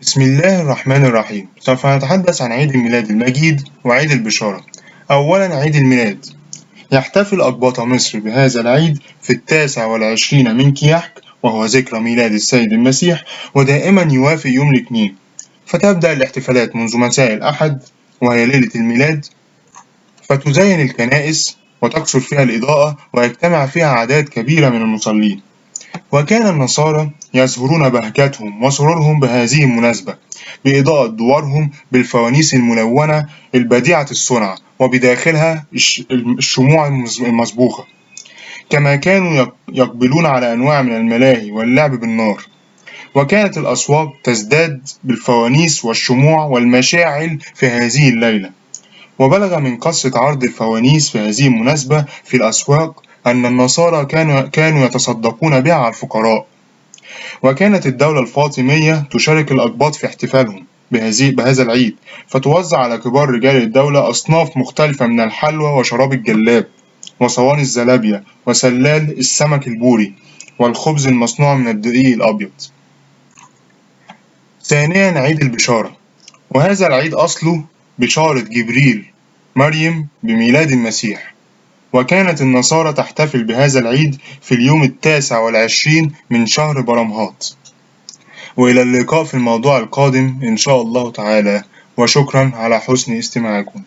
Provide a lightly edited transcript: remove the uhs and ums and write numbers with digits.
بسم الله الرحمن الرحيم. سوف نتحدث عن عيد الميلاد المجيد وعيد البشارة. أولا، عيد الميلاد. يحتفل أقباط مصر بهذا العيد في 29 من كياك، وهو ذكرى ميلاد السيد المسيح، ودائما يوافق يوم الاثنين. فتبدأ الاحتفالات منذ مساء الأحد وهي ليلة الميلاد، فتزين الكنائس وتكثر فيها الإضاءة ويجتمع فيها أعداد كبيرة من المصلين. وكان النصارى يظهرون بهجتهم وسرورهم بهذه المناسبة بإضاءة دوارهم بالفوانيس الملونة البديعة الصنع، وبداخلها الشموع المصبوغة. كما كانوا يقبلون على أنواع من الملاهي واللعب بالنار. وكانت الأسواق تزداد بالفوانيس والشموع والمشاعل في هذه الليلة. وبلغ من قصة عرض الفوانيس في هذه المناسبة في الأسواق أن النصارى كانوا يتصدقون بها على الفقراء. وكانت الدولة الفاطمية تشارك الأقباط في احتفالهم بهذا العيد، فتوزع على كبار رجال الدولة أصناف مختلفة من الحلوى وشراب الجلاب وصواني الزلابية وسلال السمك البوري والخبز المصنوع من الدقيق الأبيض. ثانيا، عيد البشارة. وهذا العيد أصله بشارة جبريل مريم بميلاد المسيح. وكانت النصارى تحتفل بهذا العيد في اليوم 29 من شهر برمهات. وإلى اللقاء في الموضوع القادم إن شاء الله تعالى، وشكرا على حسن استماعكم.